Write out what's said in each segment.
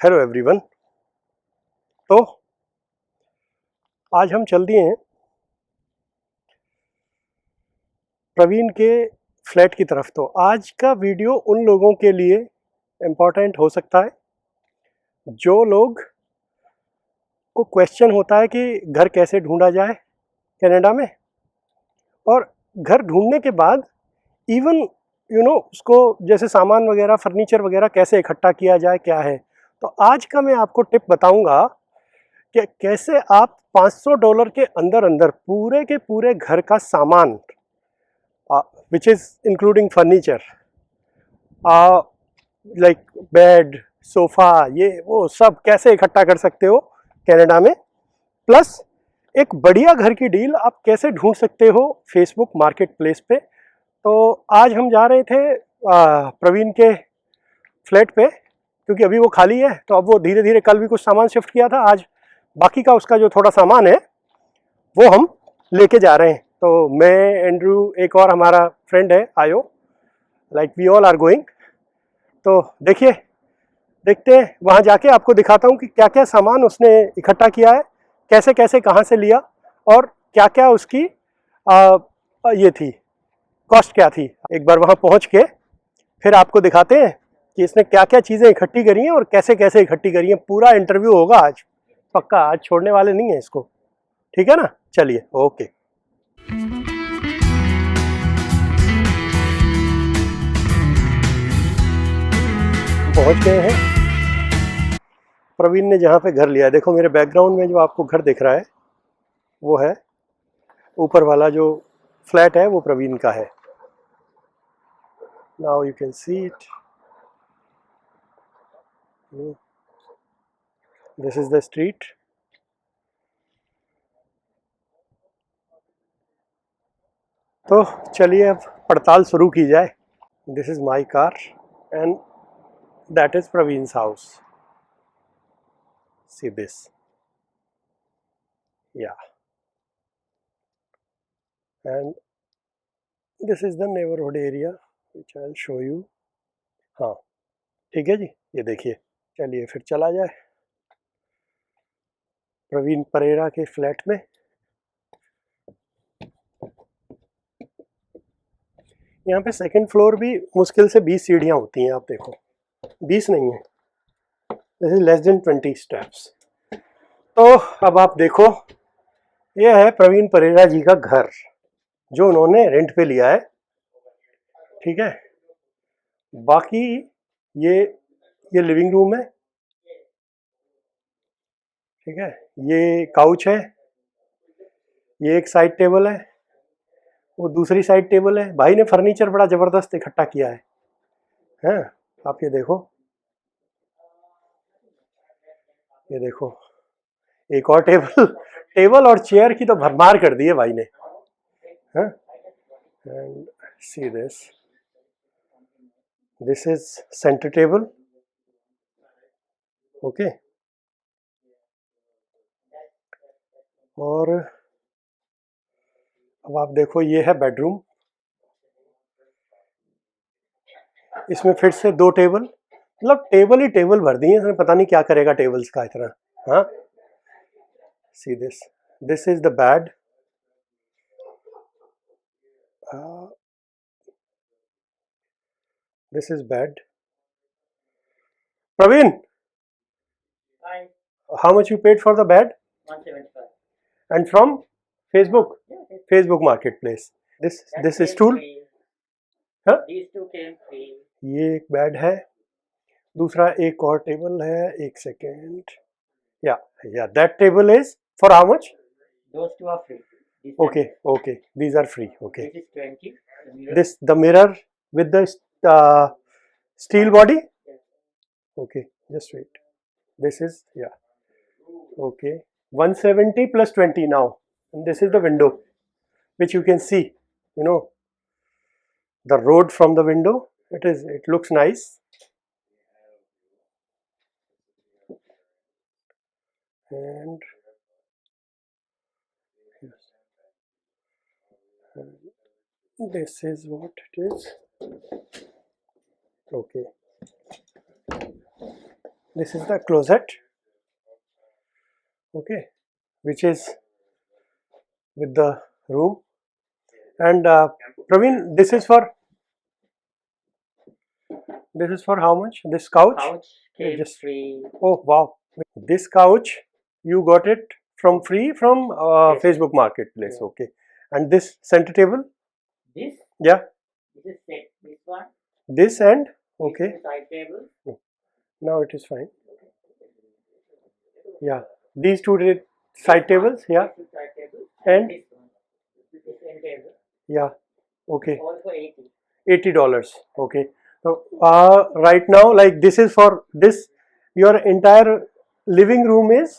Hello everyone. तो आज हम चल दिए हैं प्रवीण के फ्लैट की तरफ। तो आज का वीडियो उन लोगों के लिए इम्पोर्टेंट हो सकता है जो लोग को क्वेश्चन होता है कि घर कैसे ढूंढा जाए कनाडा में, और घर ढूंढने के बाद इवन उसको जैसे सामान वगैरह फर्नीचर वगैरह कैसे इकट्ठा किया जाए, क्या है। तो आज का मैं आपको टिप बताऊंगा कि कैसे आप $500 के अंदर अंदर पूरे के पूरे घर का सामान which is including furniture, like bed, sofa, ये वो सब कैसे इकट्ठा कर सकते हो कनाडा में। प्लस एक बढ़िया घर की डील आप कैसे ढूंढ सकते हो फेसबुक मार्केट प्लेस पे। तो आज हम जा रहे थे प्रवीण के फ्लैट पे, क्योंकि अभी वो खाली है। तो अब वो धीरे धीरे, कल भी कुछ सामान शिफ्ट किया था, आज बाकी का उसका जो थोड़ा सामान है वो हम लेके जा रहे हैं। तो मैं, एंड्रू, एक और हमारा फ्रेंड है आयो, like we all are going. तो देखते हैं, वहाँ जाके आपको दिखाता हूँ कि क्या क्या सामान उसने इकट्ठा किया है, कैसे कैसे कहाँ से लिया, और क्या क्या उसकी ये थी, कॉस्ट क्या थी। एक बार वहाँ पहुँच के फिर आपको दिखाते हैं कि इसने क्या क्या चीज़ें इकट्ठी करी हैं और कैसे कैसे इकट्ठी करी हैं। पूरा इंटरव्यू होगा आज, पक्का, आज छोड़ने वाले नहीं है इसको, ठीक है ना। चलिए, ओके। पहुंच गए हैं प्रवीण ने जहाँ पे घर लिया है। देखो मेरे बैकग्राउंड में जो आपको घर दिख रहा है वो है ऊपर वाला जो फ्लैट है, वो प्रवीण का है। Now you can see it, this is the street. तो चलिए अब पड़ताल शुरू की जाए। This is my car and that is Praveen's house. See this, ya, and this is the neighbourhood area which I will show you. हाँ, ठीक है जी, ये देखिए। चलिए फिर चला जाए प्रवीण परेरा के फ्लैट में। यहाँ पे सेकंड फ्लोर भी मुश्किल से 20 सीढ़ियाँ होती हैं, आप देखो, 20 नहीं है, this is less than 20 steps. तो अब आप देखो, ये है प्रवीण परेरा जी का घर जो उन्होंने रेंट पे लिया है, ठीक है। बाकी ये लिविंग रूम है, ठीक है। ये काउच है, ये एक साइड टेबल है, वो दूसरी साइड टेबल है। भाई ने फर्नीचर बड़ा जबरदस्त इकट्ठा किया है, हैं। आप ये देखो, एक और टेबल टेबल और चेयर की तो भरमार कर दी है भाई ने, हैं। And C this is centre table, okay. और अब आप देखो, ये है बेडरूम। इसमें फिर से 2 टेबल, मतलब टेबल ही टेबल भर दी है इसने, पता नहीं क्या करेगा टेबल्स का इतना। हाँ, see this is the bed. This is bed. Praveen, Hi, how much you paid for the bed? 175. And from Facebook? Yeah, Facebook Marketplace. This that this is came stool? free. हाँ? These two came free. ये एक bed है, दूसरा एक और table है, एक second. या that table is for how much? Those two are free. This okay okay, these are free, okay. this is 20. The mirror. This the mirror with the steel body? Yes. Okay, just wait. This is, yeah, okay, 170 plus 20 now. And this is the window which you can see, the road from the window. It looks nice. And yes, and this is what it is, okay. This is the closet, okay, which is with the room. And Praveen, this is for how much? This couch? Couch Yeah, came just free. oh wow, this couch you got it from free from Yes. Facebook Marketplace, Yeah. okay. And this center table, This yeah, this is set. This one. this and These okay, two side tables. now it is fine. Yeah, these two side tables, yeah, These two side tables. and This one. This end table. yeah, okay, All for 80. $80, okay. So right now, like this is for this, your entire living room is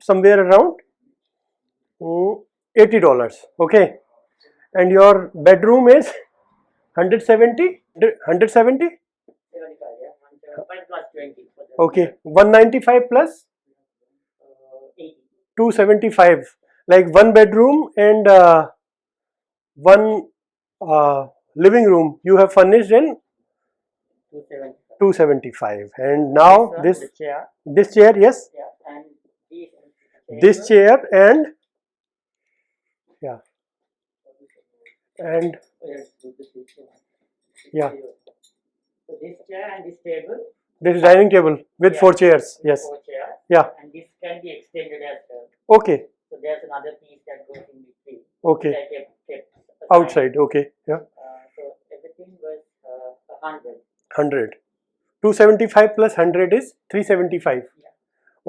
somewhere around $80, okay, and your bedroom is 170, 170, 75, yeah. 175 plus 20 for the okay, 195 plus 80. 275, like one bedroom and one living room you have furnished in 275. 275. And now one, this the chair, chair, yes, yeah, and this chair and yeah, and yeah, So this chair and this table. this dining table with Yeah, 4 chairs, with yes, 4 chairs, yeah, and this can be extended as well. okay, So there's another piece that goes in between. okay, That I kept aside. outside, okay, yeah, So everything was 100. 100, 275 plus 100 is 375, Yeah.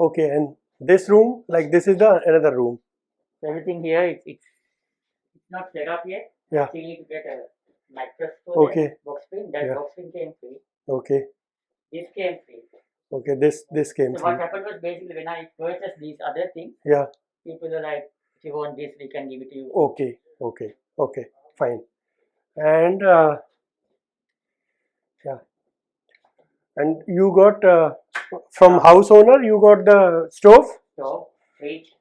okay. And this room, like this is the another room, So everything here, it's not set up yet. yeah, So you need to get a mattress for okay, that box spring. That yeah, box spring came free. okay, This came free. okay, this came So what free, happened was basically when I purchased these other things, yeah, people were like, if you want this, we can give it to you. okay, okay, okay, fine. And yeah, and you got from house owner, you got the stove. So, fridge.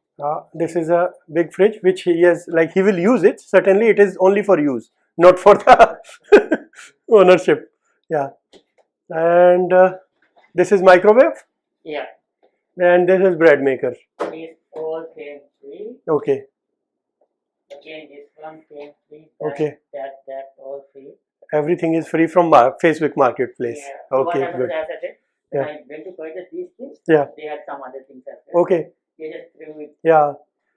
This is a big fridge which he has, like he will use it. Certainly, it is only for use, not for the ownership. Yeah, and this is microwave, Yeah. and this is bread maker. These all came free. Okay, Again, this one came free. okay. That all free. Everything is free from Facebook Marketplace. Yeah. So what Okay, happened good. was, as I said, when Yeah. I went to purchase these things, Yeah. they had some other things as well. Okay. They just threw it. Yeah.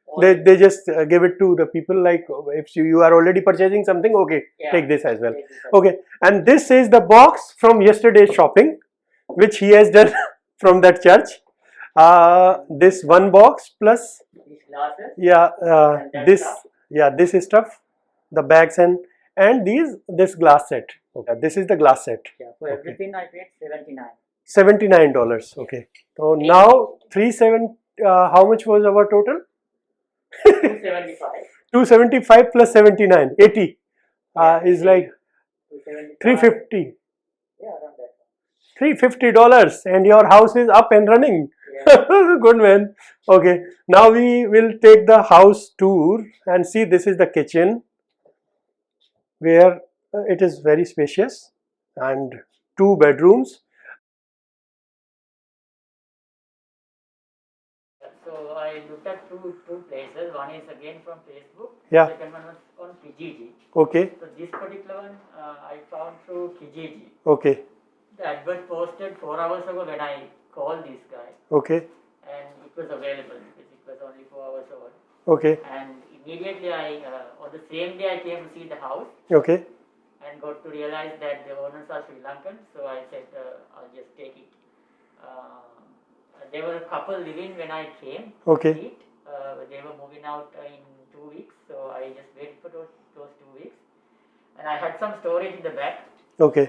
all They just give it to the people, like if you are already purchasing something, okay, Yeah. take this as well. Take this as Okay, and this is the box from yesterday's shopping, which he has done from that church. This one box plus These glasses. yeah, And that this stuff. yeah, this stuff, the bags and this glass set. Okay, this is the glass set. Yeah. For Okay. everything I paid $79. $79. Okay, so now 37. How much was our total? $275. 275 plus 79, 80 is like $275. 350. Yeah, around that. $350, and your house is up and running. Yeah. Good man. Okay, now we will take the house tour and see. This is the kitchen, where it is very spacious and 2 bedrooms. So I looked at two places. One is again from Facebook. Yeah. Second one was on Kijiji. Okay, So this particular one I found through Kijiji. okay, The advert posted 4 hours ago when I called this guy, okay, and it was available because it was only 4 hours old. okay, And immediately on the same day I came to see the house okay, and got to realize that the owners are Sri Lankan. So I said I'll just take it. There were a couple living when I came to okay, see it. They were moving out in 2 weeks, so I just waited for those 2 weeks. And I had some storage in the back. okay.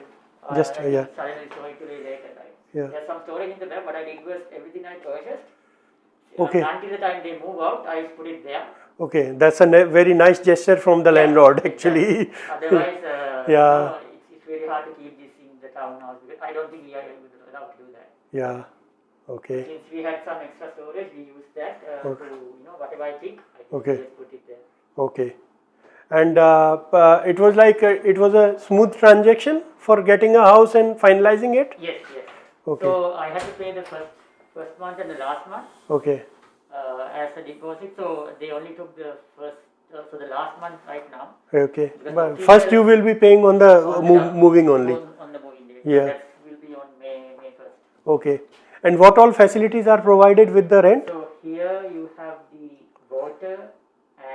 Just I yeah, suddenly show it today later, right? yeah. There's some storage in the back, but I did was everything I purchased. Okay. Until the time they move out, I put it there. Okay, that's a very nice gesture from the landlord, actually. Otherwise, Yeah. it's very hard to keep this in the townhouse because I don't think we are allowed to do that. Yeah. Okay. Since we had some extra storage, we used that Okay. to whatever I think, I Okay. just put it there. Okay. And it was like it was a smooth transaction for getting a house and finalizing it. Yes, yes. Okay. So I had to pay the first month and the last month Okay. as a deposit. So they only took the first, so the last month right now. Okay. Because But official- first you will be paying on the moving only. On the moving day. Yeah. That will be on May 1st. Okay. And what all facilities are provided with the rent? So here you have the water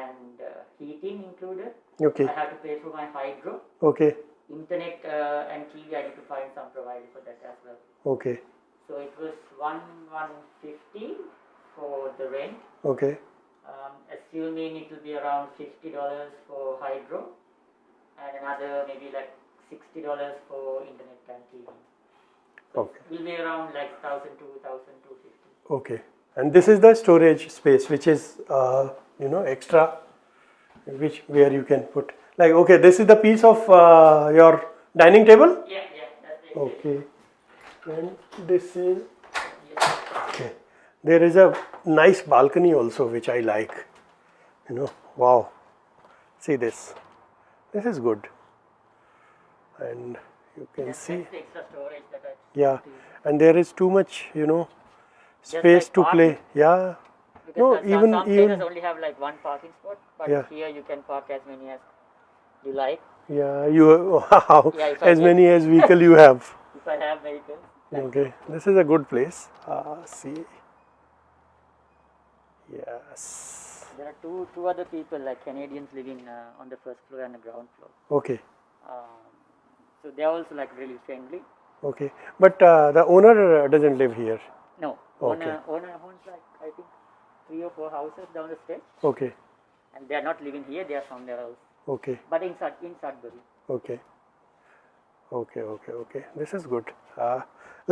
and heating included. Okay. I have to pay through my hydro. Okay. Internet and TV, I need to find some provider for that as well. Okay. So it was 150 for the rent. Okay. Assuming it will be around $50 for hydro and another maybe like $60 for internet and TV. So Okay. it will be around like 1,000 to 1,250. Okay. And this is the storage space, which is extra, where you can put, like, okay, this is the piece of your dining table. Yeah, that's it. Okay. And this is, Yes. okay. There is a nice balcony also, which I like. Wow. See this. This is good. And you can see, That's the extra storage that I yeah. And there is too much, space like to play. parking. Yeah. Because No, some even- places only have like one parking spot, but Yeah. here you can park as many as you like. Yeah, wow, Yeah, if I as get- many as vehicle you have. If I have vehicles. Okay, this is a good place. See. Yes. There are two other people, like Canadians, living on the first floor and the ground floor. Okay, So they are also like really friendly. okay. But the owner doesn't live here. No, Okay. owner owns like I think 3 or 4 houses down the street, Okay, and they are not living here. They are somewhere else, okay, but in Sudbury. okay. Okay. This is good.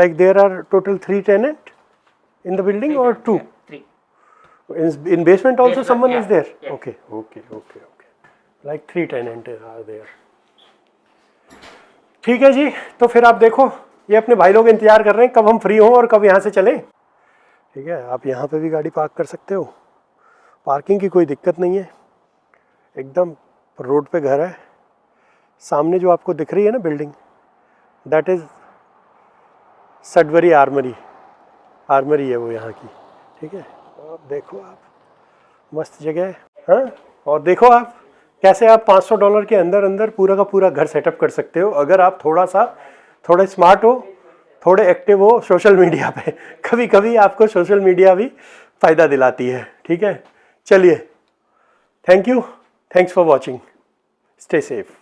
Like there are total 3 tenants in the building or 2? Yeah, 3. In basement also Basement, someone yeah, is there? yeah. Okay. Like 3 tenants are there. ठीक है जी, तो फिर आप देखो, ये अपने भाई लोग इंतजार कर रहे हैं कब हम फ्री हों और कब यहाँ से चलें. ठीक है, आप यहाँ पे भी गाड़ी पार्क कर सकते हो. पार्किंग की कोई दिक्कत नहीं है, एकदम रोड पे घर है. सामने जो आपको दिख रही है ना building, that is Sudbury armoury है वो यहाँ की. ठीक है, और देखो आप, मस्त जगह है. हाँ, और देखो आप कैसे आप $500 के अंदर पूरा का पूरा घर सेटअप कर सकते हो, अगर आप थोड़े स्मार्ट हो, थोड़े एक्टिव हो सोशल मीडिया पे. कभी कभी आपको सोशल मीडिया भी फ़ायदा दिलाती है. ठीक है, चलिए, thank you, thanks for watching, stay safe.